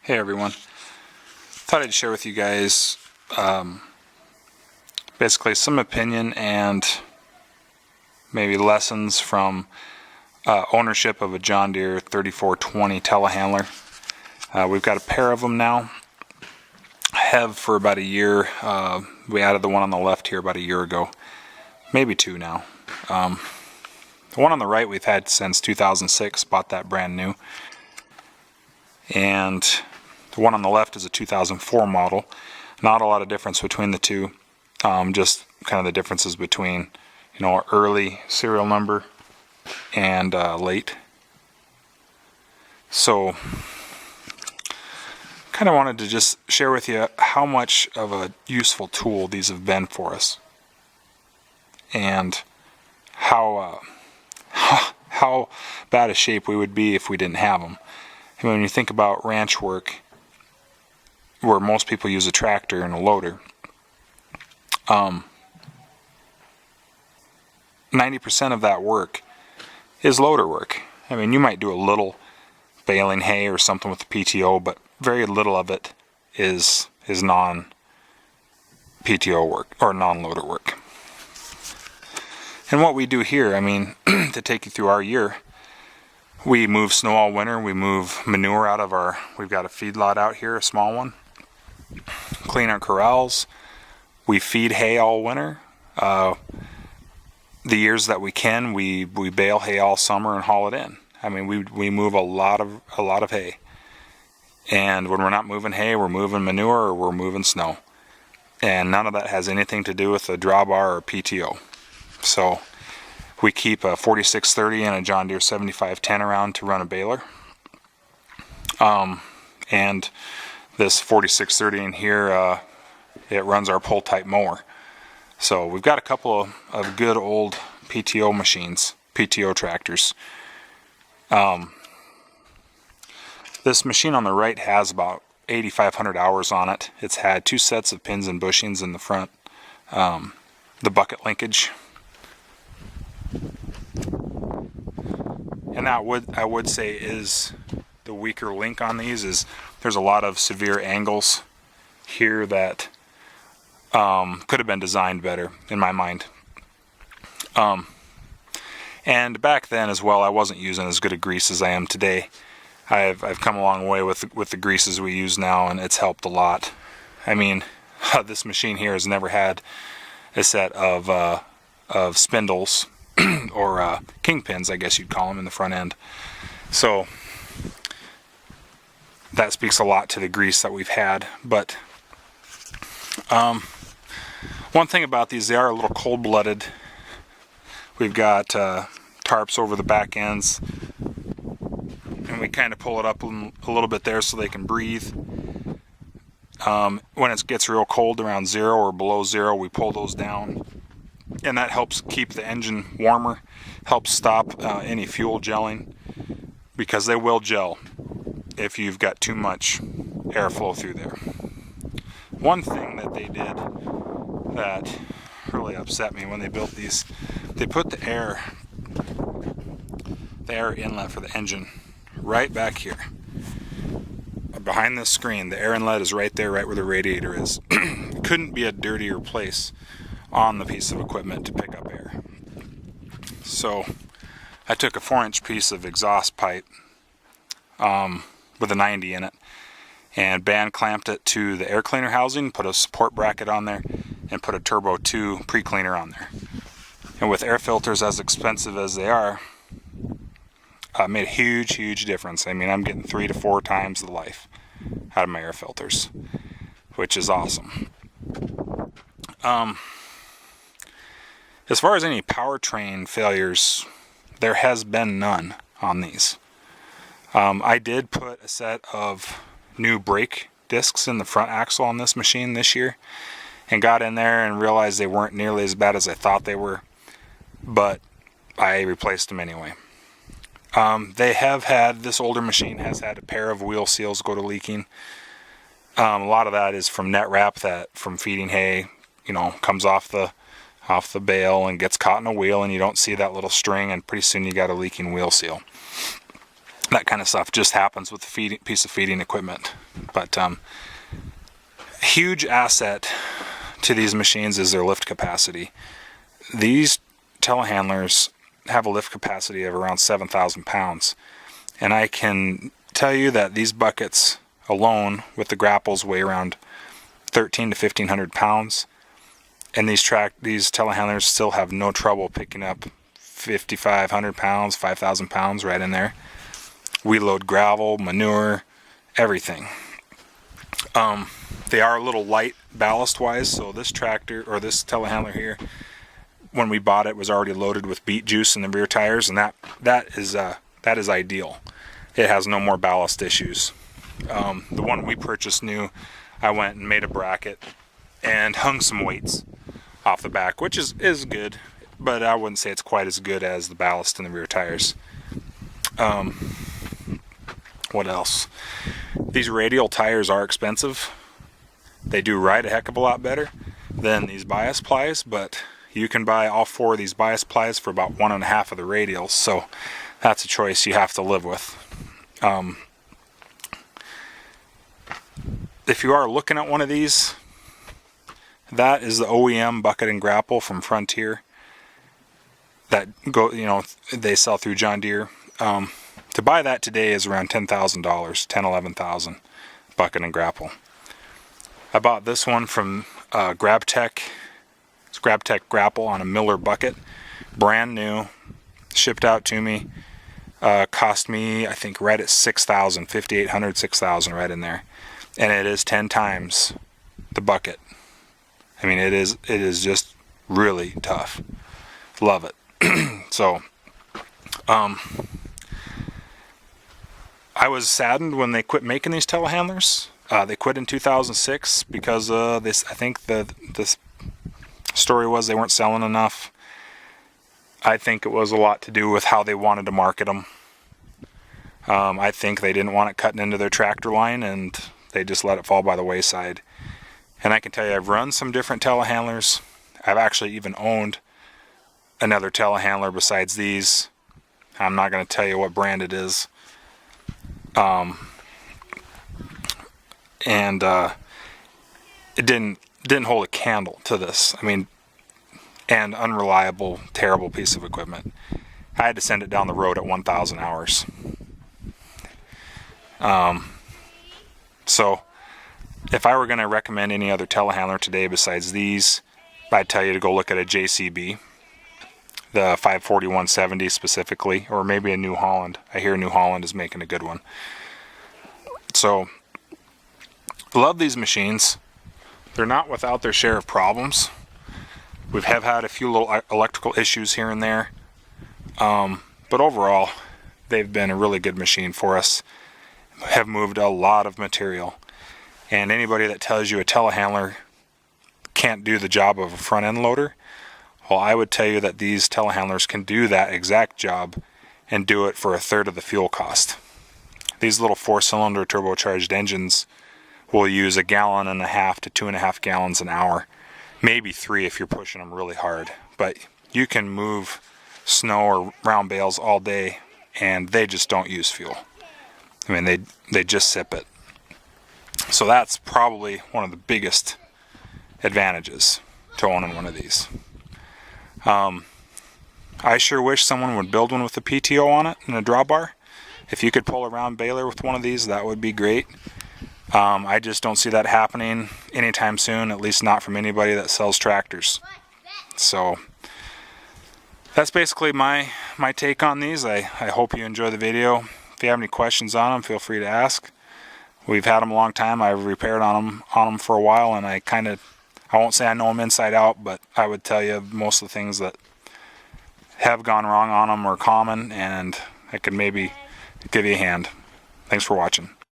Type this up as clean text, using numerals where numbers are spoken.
Hey everyone, thought I'd share with you guys basically some opinion and maybe lessons from ownership of a John Deere 3420 Telehandler. We've got a pair of them now. I have for about a year. We added the one on the left here about a year ago, maybe two now. The one on the right we've had since 2006, bought that brand new. And the one on the left is a 2004 model. Not a lot of difference between the two. Just kind of the differences between, early serial number and late. So, kind of wanted to just share with you how much of a useful tool these have been for us, and how bad a shape we would be if we didn't have them. I mean, when you think about ranch work, where most people use a tractor and a loader, 90% of that work is loader work. I mean, you might do a little baling hay or something with the PTO, but very little of it is non-PTO work or non-loader work. And what we do here, I mean, to take you through our year, we move snow all winter, we move manure out of we've got a feedlot out here, a small one, clean our corrals, we feed hay all winter. The years that we can, we bale hay all summer and haul it in. I mean, we move a lot of hay. And when we're not moving hay, we're moving manure or we're moving snow. And none of that has anything to do with a drawbar or PTO. So we keep a 4630 and a John Deere 7510 around to run a baler. And this 4630 in here, it runs our pull type mower. So we've got a couple of good old PTO machines, PTO tractors. This machine on the right has about 8,500 hours on it. It's had two sets of pins and bushings in the front. The bucket linkage. And that I would say is the weaker link on these. Is there's a lot of severe angles here that could have been designed better in my mind. And back then as well, I wasn't using as good a grease as I am today. I've come a long way with the greases we use now, and it's helped a lot. I mean, this machine here has never had a set of spindles or kingpins, I guess you'd call them, in the front end. So that speaks a lot to the grease that we've had. But one thing about these, they are a little cold-blooded. We've got tarps over the back ends, and we kind of pull it up a little bit there so they can breathe. When it gets real cold around 0 or below 0, we pull those down, and that helps keep the engine warmer, helps stop any fuel gelling, because they will gel if you've got too much airflow through there. One thing that they did that really upset me when they built these, they put the air inlet for the engine right back here. Behind this screen, the air inlet is right there, right where the radiator is. Couldn't be a dirtier place on the piece of equipment to pick up air. So I took a 4-inch piece of exhaust pipe with a 90 in it and band clamped it to the air cleaner housing, put a support bracket on there, and put a Turbo 2 pre-cleaner on there. And with air filters as expensive as they are, made a huge difference. I mean, I'm getting 3 to 4 times the life out of my air filters, which is awesome. As far as any powertrain failures, there has been none on these. I did put a set of new brake discs in the front axle on this machine this year, and got in there and realized they weren't nearly as bad as I thought they were, but I replaced them anyway. This older machine has had a pair of wheel seals go to leaking. A lot of that is from net wrap that from feeding hay, comes off the bale and gets caught in a wheel, and you don't see that little string, and pretty soon you got a leaking wheel seal. That kind of stuff just happens with the piece of feeding equipment. But huge asset to these machines is their lift capacity. These telehandlers have a lift capacity of around 7,000 pounds. And I can tell you that these buckets alone with the grapples weigh around 1,300 to 1,500 pounds. And these telehandlers still have no trouble picking up 5,500 pounds, 5,000 pounds right in there. We load gravel, manure, everything. They are a little light ballast wise, so this tractor or this telehandler here, when we bought it, was already loaded with beet juice in the rear tires, and that is ideal. It has no more ballast issues. The one we purchased new, I went and made a bracket and hung some weights off the back, which is good, but I wouldn't say it's quite as good as the ballast in the rear tires. What else? These radial tires are expensive. They do ride a heck of a lot better than these bias plies, but you can buy all 4 of these bias plies for about 1.5 of the radials, so that's a choice you have to live with. If you are looking at one of these, that is the OEM bucket and grapple from Frontier that they sell through John Deere. To buy that today is around $10,000, $11,000 bucket and grapple. I bought this one from GrabTec. It's GrabTec grapple on a Miller bucket, brand new, shipped out to me. Cost me, I think, right at $6,000, $5,800, $6,000 right in there, and it is 10 times the bucket. I mean, it is just really tough. Love it. So, I was saddened when they quit making these telehandlers. They quit in 2006 because this. I think the story was they weren't selling enough. I think it was a lot to do with how they wanted to market them. I think they didn't want it cutting into their tractor line, and they just let it fall by the wayside. And I can tell you, I've run some different telehandlers. I've actually even owned another telehandler besides these. I'm not going to tell you what brand it is. It didn't hold a candle to this. I mean, and unreliable, terrible piece of equipment. I had to send it down the road at 1,000 hours. So if I were going to recommend any other telehandler today besides these, I'd tell you to go look at a JCB, the 54170 specifically, or maybe a New Holland. I hear New Holland is making a good one. So, love these machines. They're not without their share of problems. We have had a few little electrical issues here and there, but overall, they've been a really good machine for us. Have moved a lot of material, and anybody that tells you a telehandler can't do the job of a front end loader, well, I would tell you that these telehandlers can do that exact job and do it for 1/3 of the fuel cost. These little 4-cylinder turbocharged engines will use 1.5 gallons to 2.5 gallons an hour, maybe 3 if you're pushing them really hard. But you can move snow or round bales all day, and they just don't use fuel. I mean, they just sip it. So that's probably one of the biggest advantages to owning one of these. I sure wish someone would build one with a PTO on it and a drawbar. If you could pull a round baler with one of these, that would be great. I just don't see that happening anytime soon, at least not from anybody that sells tractors. So that's basically my take on these. I hope you enjoy the video. If you have any questions on them, feel free to ask. We've had them a long time. I've repaired on them for a while, and I won't say I know them inside out, but I would tell you most of the things that have gone wrong on them are common, and I could maybe give you a hand. Thanks for watching.